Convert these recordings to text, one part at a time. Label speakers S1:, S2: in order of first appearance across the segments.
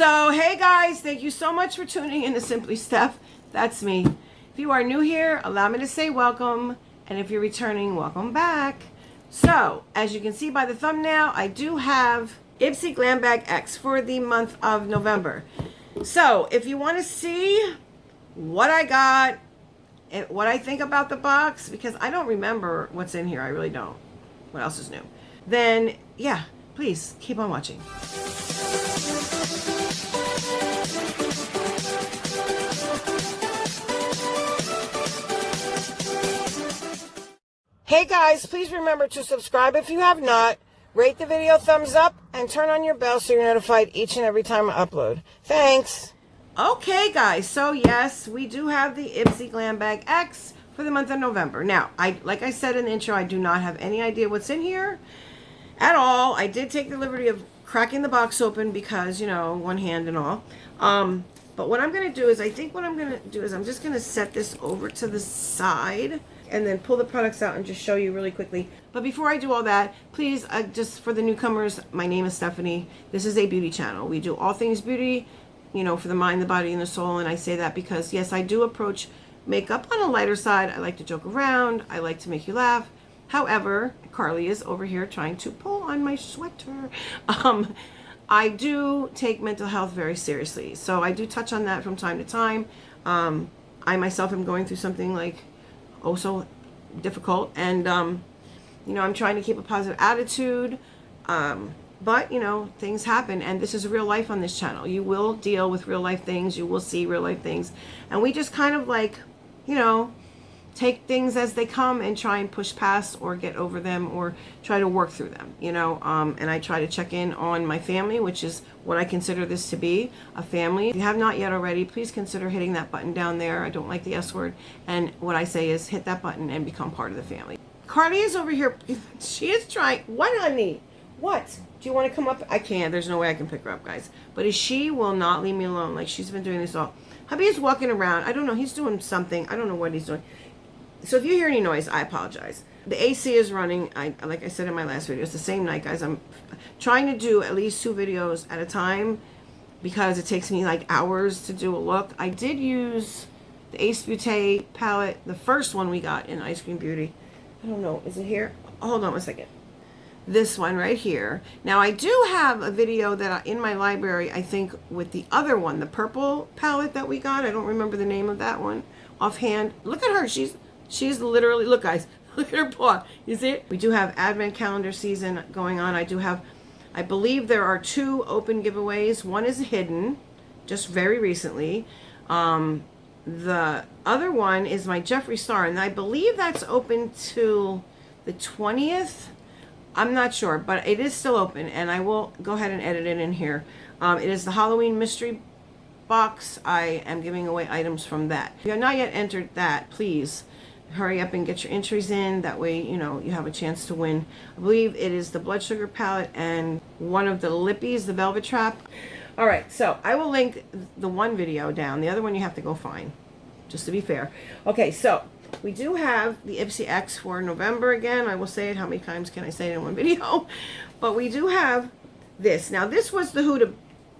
S1: So, hey guys, thank you so much for tuning in to Simply Steph. That's me. If you are new here, allow me to say welcome. And if you're returning, welcome back. So, as you can see by the thumbnail, I do have Ipsy Glam Bag X for the month of November. So, if you want to see what I got, and what I think about the box, because I don't remember what's in here, I really don't. What else is new? Then, yeah, please keep on watching. Hey guys, please remember to subscribe if you have not, rate the video thumbs up, and turn on your bell so you're notified each and every time I upload. Thanks. Okay guys, so yes, we do have the Ipsy Glam Bag X for the month of November. Now, like I said in the intro, I do not have any idea what's in here at all. I did take the liberty of cracking the box open because, you know, one hand and all. But what I'm going to do is, I think what I'm going to do is I'm just going to set this over to the side and then pull the products out and just show you really quickly. But before I do all that, please, just for the newcomers, my name is Stephanie. This is a beauty channel. We do all things beauty, you know, for the mind, the body, and the soul. And I say that because, yes, I do approach makeup on a lighter side. I like to joke around. I like to make you laugh. However, Carly is over here trying to pull on my sweater. I do take mental health very seriously. So I do touch on that from time to time. I myself am going through something like, oh so difficult, and you know, I'm trying to keep a positive attitude, but you know, things happen, and this is real life on this channel. You will deal with real life things, you will see real life things, and we just kind of like, you know, take things as they come and try and push past or get over them or try to work through them, you know. And I try to check in on my family, which is what I consider this to be, a family. If you have not yet already, please consider hitting that button down there. I don't like the S word. And what I say is hit that button and become part of the family. Carly is over here. She is trying. What, honey? What? Do you want to come up? I can't. There's no way I can pick her up, guys. But she will not leave me alone. Like, she's been doing this all. Hubby is walking around. I don't know. He's doing something. I don't know what he's doing. So if you hear any noise, I apologize. The AC is running. Like I said in my last video, it's the same night, guys. I'm trying to do at least 2 videos at a time because it takes me like hours to do a look. I did use the BUTut palette, the first one we got in Ice Cream Beauty. I don't know. Is it here? Hold on one second. This one right here. Now, I do have a video that in my library, I think, with the other one, the purple palette that we got. I don't remember the name of that one offhand. Look at her. She's literally, look guys, look at her paw. You see it? We do have advent calendar season going on. I believe there are 2 open giveaways. One is hidden, just very recently. The other one is my Jeffree star, and I believe that's open to the 20th. I'm not sure, but it is still open, and I will go ahead and edit it in here. It is the Halloween mystery box. I am giving away items from that. If you have not yet entered that, please hurry up and get your entries in. That way, you know, you have a chance to win. I believe it is the Blood Sugar palette and one of the lippies, the Velvet Trap. All right, so I will link the one video down. The other one you have to go find, just to be fair. Okay, so we do have the Ipsy X for November again. I will say it. How many times can I say it in one video? But we do have this. Now, this was the Huda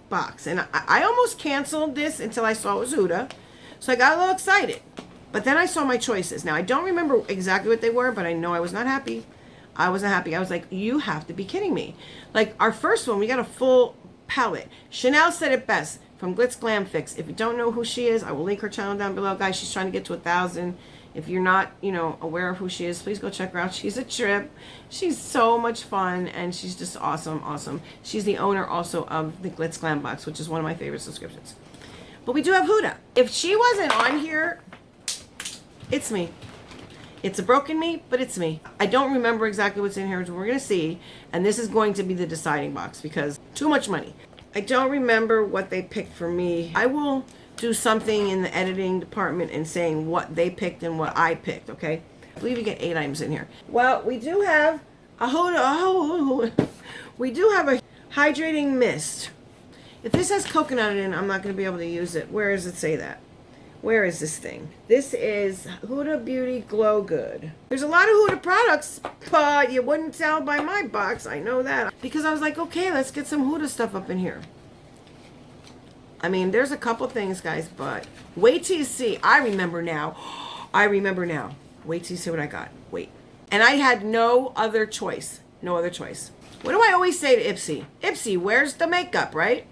S1: box, and I almost canceled this until I saw it was Huda. So I got a little excited. But then I saw my choices. Now, I don't remember exactly what they were, but I know I was not happy. I wasn't happy. I was like, you have to be kidding me. Like, our first one, we got a full palette. Chanelle said it best from Glitz Glam Fix. If you don't know who she is, I will link her channel down below. Guys, she's trying to get to 1,000. If you're not, you know, aware of who she is, please go check her out. She's a trip. She's so much fun, and she's just awesome, awesome. She's the owner also of the Glitz Glam Box, which is one of my favorite subscriptions. But we do have Huda. If she wasn't on here, it's me. It's a broken me, but it's me. I don't remember exactly what's in here, so we're going to see. And this is going to be the deciding box because too much money. I don't remember what they picked for me. I will do something in the editing department and saying what they picked and what I picked, okay? I believe you get 8 items in here. Well, we do have a Huda. We do have a hydrating mist. If this has coconut in it, I'm not going to be able to use it. Where does it say that? Where is this thing? This is Huda Beauty Glow Good. There's a lot of Huda products, but you wouldn't tell by my box. I know that. Because I was like, okay, let's get some Huda stuff up in here. I mean, there's a couple things, guys, but wait till you see. I remember now. I remember now. Wait till you see what I got. Wait. And I had no other choice. No other choice. What do I always say to Ipsy? Ipsy, where's the makeup, right?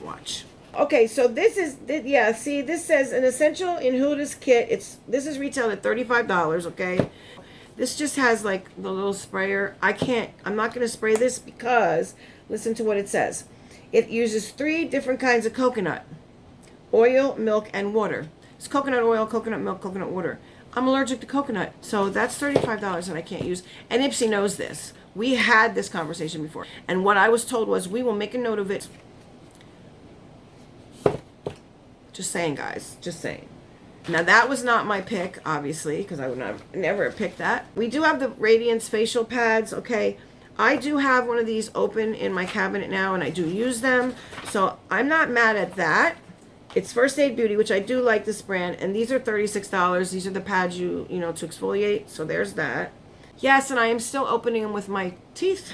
S1: Watch. Okay, so this is, yeah, see, this says an essential in Huda's kit. This is retailed at $35, okay? This just has like the little sprayer. I'm not going to spray this because, listen to what it says. It uses 3 different kinds of coconut. Oil, milk, and water. It's coconut oil, coconut milk, coconut water. I'm allergic to coconut, so that's $35 that I can't use. And Ipsy knows this. We had this conversation before. And what I was told was, we will make a note of it. Just saying, guys. Just saying. Now, that was not my pick, obviously, because I would never have picked that. We do have the Radiance facial pads, okay? I do have one of these open in my cabinet now, and I do use them. So I'm not mad at that. It's First Aid Beauty, which I do like this brand, and these are $36. These are the pads you know, to exfoliate. So there's that. Yes, and I am still opening them with my teeth.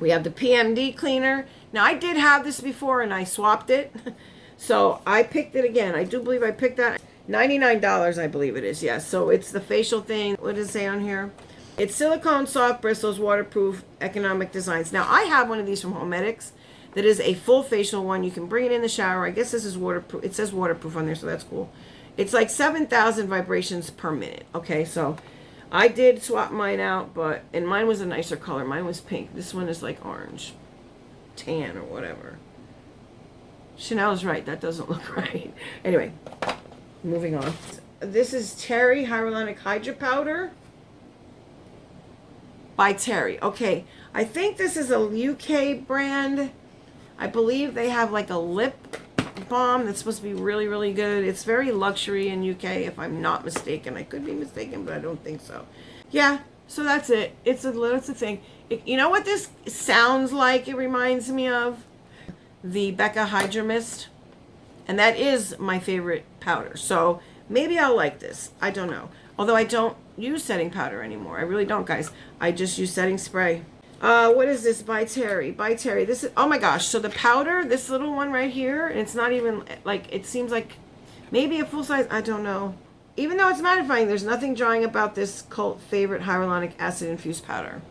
S1: We have the PMD cleaner. Now, I did have this before, and I swapped it. So I picked it again. I do believe I picked that. $99, I believe it is. Yes. So it's the facial thing. What does it say on here? It's silicone, soft bristles, waterproof, economic designs. Now, I have one of these from Homedics that is a full facial one. You can bring it in the shower. I guess this is waterproof. It says waterproof on there, so that's cool. It's like 7,000 vibrations per minute. Okay, so I did swap mine out, and mine was a nicer color. Mine was pink. This one is like orange, tan, or whatever. Chanel's right. That doesn't look right. Anyway, moving on. This is Terry Hyaluronic Hydra Powder by Terry. Okay, I think this is a UK brand. I believe they have like a lip balm that's supposed to be really, really good. It's very luxury in UK, if I'm not mistaken. I could be mistaken, but I don't think so. Yeah, so that's it. It's a thing. You know what this sounds like? It reminds me of the Becca Hydra Mist, and that is my favorite powder. So maybe I'll like this. I don't know. Although I don't use setting powder anymore. I really don't, guys. I just use setting spray. What is this? By Terry. By Terry. This is, oh my gosh. So the powder, this little one right here, and it's not even, like, it seems like maybe a full size, I don't know. Even though it's mattifying, there's nothing drying about this cult favorite hyaluronic acid infused powder.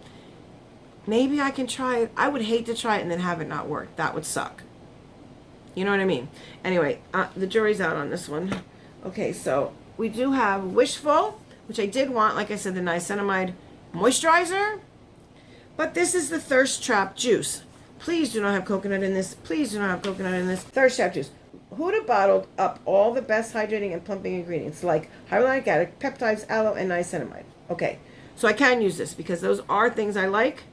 S1: Maybe I can try it. I would hate to try it and then have it not work. That would suck. You know what I mean? Anyway, the jury's out on this one. Okay, so we do have Wishful, which I did want, like I said, the niacinamide moisturizer. But this is the Thirst Trap Juice. Please do not have coconut in this. Please do not have coconut in this. Thirst Trap Juice. Huda bottled up all the best hydrating and plumping ingredients like hyaluronic acid, peptides, aloe, and niacinamide. Okay, so I can use this because those are things I like.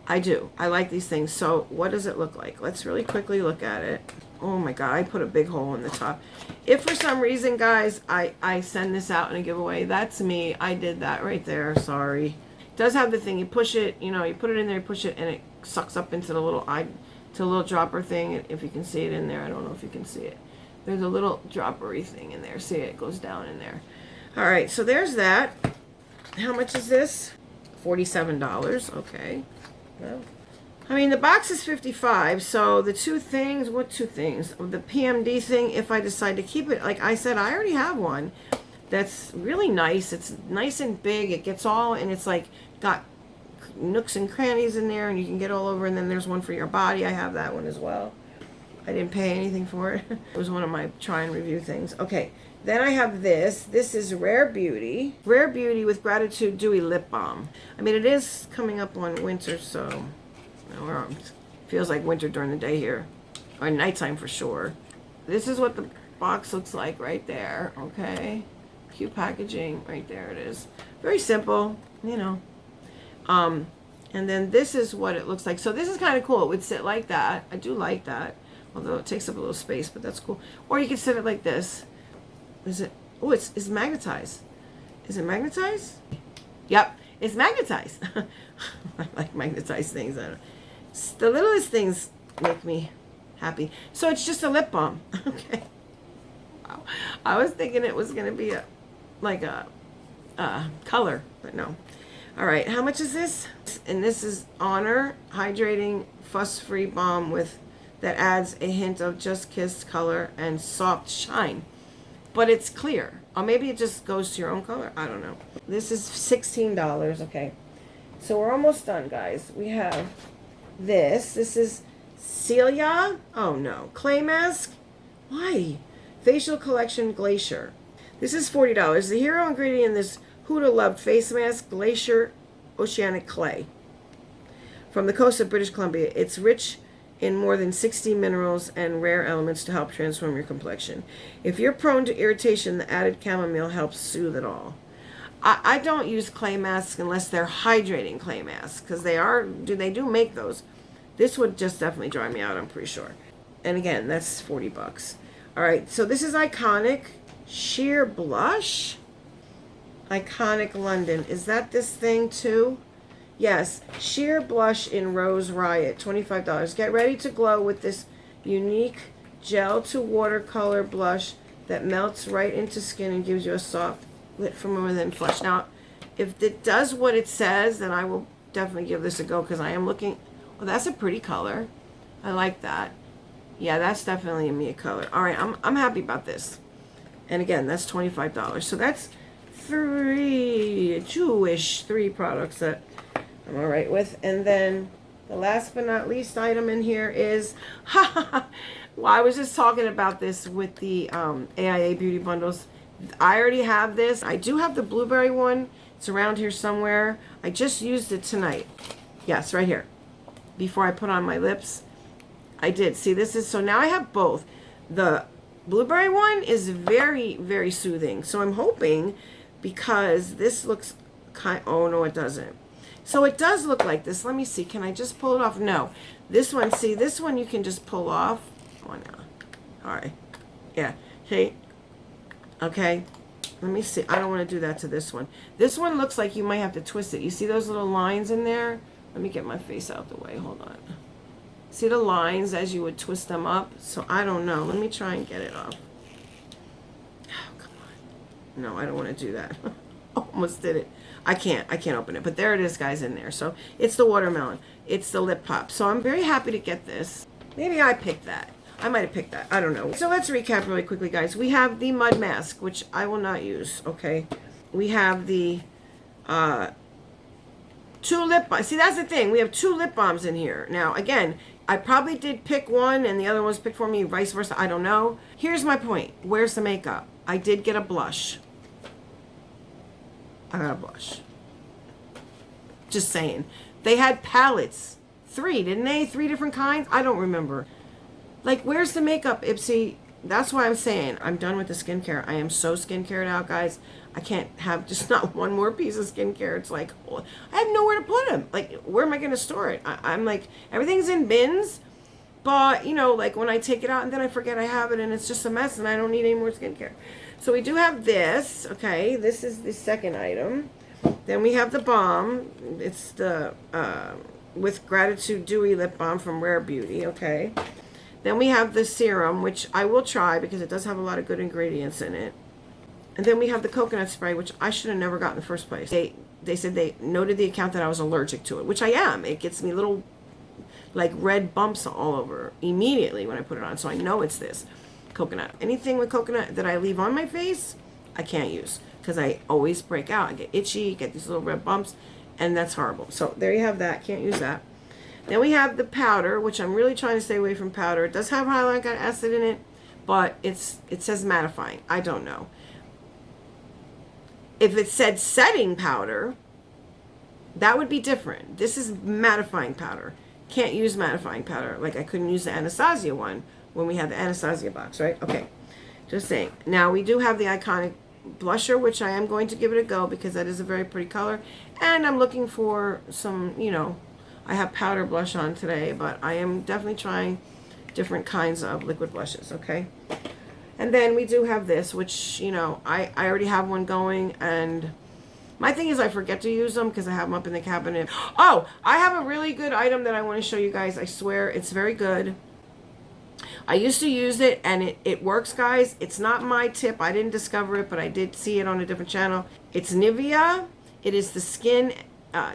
S1: I do. I like these things. So what does it look like? Let's really quickly look at it. Oh my God, I put a big hole in the top. If for some reason, guys, I send this out in a giveaway, that's me. I did that right there. Sorry. It does have the thing. You push it, you know, you put it in there, you push it, and it sucks up into the little dropper thing. If you can see it in there. I don't know if you can see it. There's a little droppery thing in there. See, it goes down in there. All right, so there's that. How much is this? $47. Okay. Well, I mean, the box is $55, so the two things, what two things? The PMD thing, if I decide to keep it, like I said, I already have one that's really nice. It's nice and big. It gets all, and it's like got nooks and crannies in there, and you can get all over, and then there's one for your body. I have that one as well. I didn't pay anything for it. It was one of my try and review things. Okay, then I have this. This is Rare Beauty. Rare Beauty with Gratitude Dewy Lip Balm. I mean, it is coming up on winter, so it feels like winter during the day here. Or nighttime for sure. This is what the box looks like right there, okay? Cute packaging, right there it is. Very simple, you know. And then this is what it looks like. So this is kind of cool. It would sit like that. I do like that. Although it takes up a little space, but that's cool. Or you can sit it like this. Is it? Oh, it's magnetized. Is it magnetized? Yep, it's magnetized. I like magnetized things. The littlest things make me happy. So it's just a lip balm. Okay. Wow. I was thinking it was going to be like a color, but no. All right, how much is this? And this is Honor Hydrating Fuss-Free Balm with that adds a hint of Just Kissed color and soft shine. But it's clear. Or maybe it just goes to your own color. I don't know. This is $16. Okay. So we're almost done, guys. We have this. This is Celia. Oh, no. Clay mask. Why? Facial Collection Glacier. This is $40. The hero ingredient in this Huda loved face mask, Glacier Oceanic Clay. From the coast of British Columbia. It's rich in more than 60 minerals and rare elements to help transform your complexion. If you're prone to irritation, the added chamomile helps soothe it all. I don't use clay masks unless they're hydrating clay masks, because they do make those. This would just definitely dry me out, I'm pretty sure. And again, that's 40 bucks. All right, so this is Iconic Sheer Blush. Iconic London. Is that this thing too? Yes, Sheer Blush in Rose Riot, $25. Get ready to glow with this unique gel to watercolor blush that melts right into skin and gives you a soft lit from within flush. Now, if it does what it says, then I will definitely give this a go, because I am looking. Oh, that's a pretty color. I like that. Yeah, that's definitely a Mia color. All right, I'm happy about this. And again, that's $25. So that's three products that I'm all right with. And then the last but not least item in here is, well, I was just talking about this with the AIA Beauty Bundles. I already have this. I do have the blueberry one. It's around here somewhere. I just used it tonight. Yes, right here. Before I put on my lips. I did. See, this is, so now I have both. The blueberry one is very, very soothing. So I'm hoping, because this looks oh no, it doesn't. So it does look like this. Let me see. Can I just pull it off? No. This one, see, this one you can just pull off. Come on now. All right. Yeah. Okay. Okay. Let me see. I don't want to do that to this one. This one looks like you might have to twist it. You see those little lines in there? Let me get my face out the way. Hold on. See the lines as you would twist them up? So I don't know. Let me try and get it off. Oh, come on. No, I don't want to do that. Almost did it. I can't open it. But there it is, guys, in there. So it's the watermelon. It's the lip pop. So I'm very happy to get this. Maybe I picked that. I might have picked that. I don't know. So let's recap really quickly, guys. We have the mud mask, which I will not use, okay? We have the 2 lip balms. See, that's the thing. We have 2 lip balms in here. Now, again, I probably did pick one and the other one's picked for me, vice versa. I don't know. Here's my point. Where's the makeup? I did get a blush. I got a blush. Just saying. They had palettes. 3, didn't they? 3 different kinds? I don't remember. Like, where's the makeup, Ipsy? That's why I'm saying I'm done with the skincare. I am so skincared out, guys. I can't have just not one more piece of skincare. It's like, oh, I have nowhere to put them. Like, where am I going to store it? I'm like, everything's in bins. But, you know, like when I take it out and then I forget I have it and it's just a mess and I don't need any more skincare. So we do have this. Okay, this is the second item. Then we have the balm. It's the With Gratitude Dewy Lip Balm from Rare Beauty. Okay. Then we have the serum, which I will try because it does have a lot of good ingredients in it. And then we have the coconut spray, which I should have never got in the first place. They said they noted the account that I was allergic to it, which I am. It gets me little, like, red bumps all over immediately when I put it on. So I know it's this coconut. Anything with coconut that I leave on my face, I can't use because I always break out. I get itchy, get these little red bumps, and that's horrible. So there you have that. Can't use that. Then we have the powder, which I'm really trying to stay away from powder. It does have hyaluronic acid in it, but it says mattifying. I don't know. If it said setting powder, that would be different. This is mattifying powder. Can't use mattifying powder. Like I couldn't use the Anastasia one when we had the Anastasia box, right? Okay, just saying. Now we do have the Iconic blusher, which I am going to give it a go because that is a very pretty color. And I'm looking for some, you know, I have powder blush on today, but I am definitely trying different kinds of liquid blushes, okay? And then we do have this, which, you know, I already have one going, and my thing is I forget to use them because I have them up in the cabinet. Oh, I have a really good item that I want to show you guys. I swear, it's very good. I used to use it, and it works, guys. It's not my tip. I didn't discover it, but I did see it on a different channel. It's Nivea. It is the Skin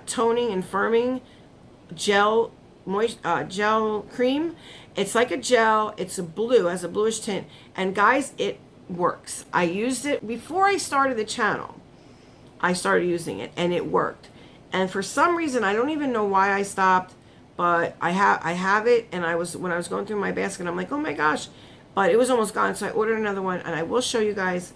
S1: Toning and Firming Gel gel cream. It's like a gel. It's a blue, has a bluish tint. And guys, it works. I used it before I started the channel. I started using it and it worked. And for some reason, I don't even know why I stopped, but I have it. And when I was going through my basket, I'm like, oh my gosh, but it was almost gone. So I ordered another one, and I will show you guys,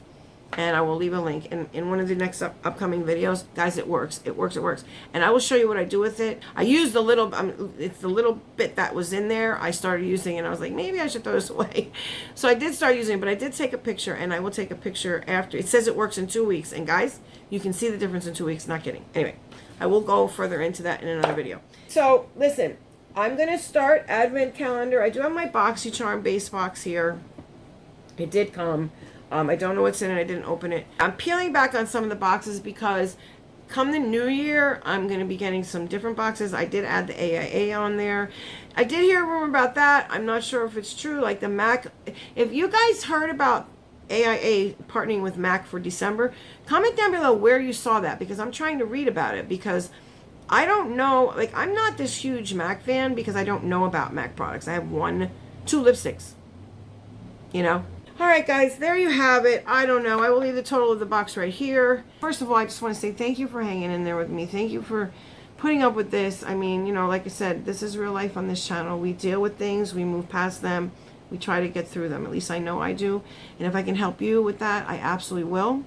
S1: and I will leave a link in one of the next upcoming videos. Guys, it works. It works. It works. And I will show you what I do with it. I used the little, it's the little bit that was in there. I started using it, and I was like, maybe I should throw this away. So I did start using it, but I did take a picture, and I will take a picture after. It says it works in 2 weeks. And guys, you can see the difference in 2 weeks. Not kidding. Anyway, I will go further into that in another video. So listen, I'm going to start Advent calendar. I do have my BoxyCharm base box here. It did come. I don't know what's in it. I didn't open it. I'm peeling back on some of the boxes because come the new year, I'm going to be getting some different boxes. I did add the AIA on there. I did hear a rumor about that. I'm not sure if it's true. Like the MAC. If you guys heard about AIA partnering with MAC for December, comment down below where you saw that, because I'm trying to read about it, because I don't know. Like, I'm not this huge MAC fan because I don't know about MAC products. I have 2 lipsticks, you know. All right, guys, there you have it. I don't know. I will leave the total of the box right here. First of all, I just want to say thank you for hanging in there with me. Thank you for putting up with this. I mean, you know, like I said, this is real life on this channel. We deal with things. We move past them. We try to get through them. At least I know I do. And if I can help you with that, I absolutely will.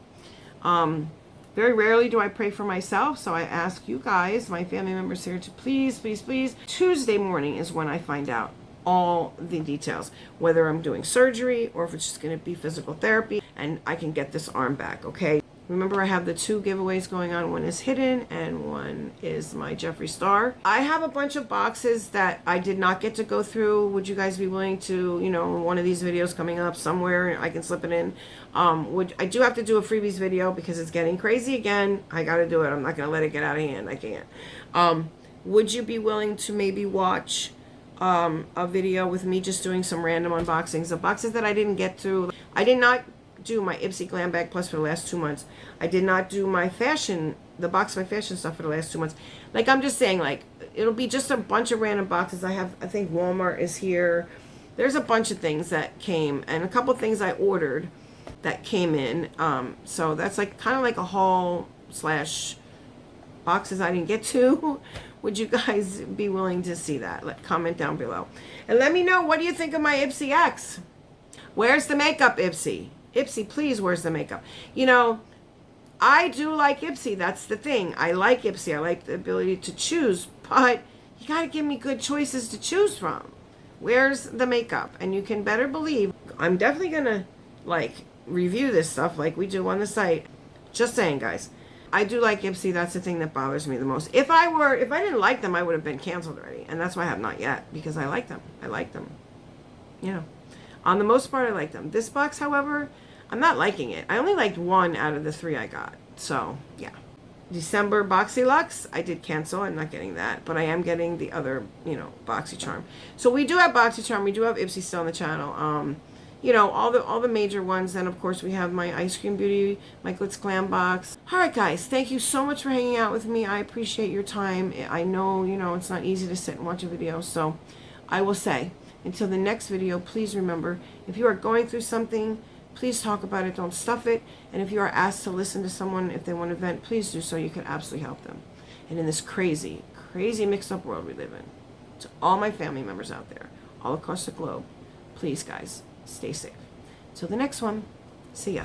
S1: Very rarely do I pray for myself, so I ask you guys, my family members here, to please, please, please. Tuesday morning is when I find out all the details, whether I'm doing surgery or if it's just going to be physical therapy, and I can get this arm back, okay? Remember, I have the 2 giveaways going on. One is hidden and one is my Jeffree star. I have a bunch of boxes that I did not get to go through. Would you guys be willing to, you know, one of these videos coming up somewhere, I can slip it in. I do have to do a freebies video because it's getting crazy again. I got to do it. I'm not going to let it get out of hand. I can't. Would you be willing to maybe watch a video with me just doing some random unboxings of boxes that I didn't get through? I did not do my Ipsy Glam Bag Plus for the last 2 months. I did not do my fashion, the box of my fashion stuff for the last 2 months. Like, I'm just saying, like, it'll be just a bunch of random boxes. I think Walmart is here. There's a bunch of things that came, and a couple things I ordered that came in. So that's like kind of like a haul slash boxes I didn't get to. Would you guys be willing to see that? Comment down below. And let me know, what do you think of my Ipsy X? Where's the makeup, Ipsy? Ipsy, please, where's the makeup? You know, I do like Ipsy. That's the thing. I like Ipsy. I like the ability to choose, but you got to give me good choices to choose from. Where's the makeup? And you can better believe I'm definitely going to, like, review this stuff like we do on the site. Just saying, guys. I do like Ipsy. That's the thing that bothers me the most. If I didn't like them, I would have been canceled already. And that's why I have not yet, because I like them. I like them. You know. On the most part, I like them. This box, however, I'm not liking it. I only liked 1 out of the 3 I got. So, yeah. December BoxyLuxe, I did cancel. I'm not getting that. But I am getting the other, you know, BoxyCharm. So we do have BoxyCharm. We do have Ipsy still on the channel. You know, all the major ones. Then, of course, we have my Ice Cream Beauty, my Glitz Glam box. All right, guys. Thank you so much for hanging out with me. I appreciate your time. I know, you know, it's not easy to sit and watch a video. So, I will say, until the next video, please remember, if you are going through something, please talk about it. Don't stuff it. And if you are asked to listen to someone, if they want to vent, please do so. You can absolutely help them. And in this crazy, crazy mixed up world we live in, to all my family members out there, all across the globe, please, guys, stay safe. Till the next one, see ya.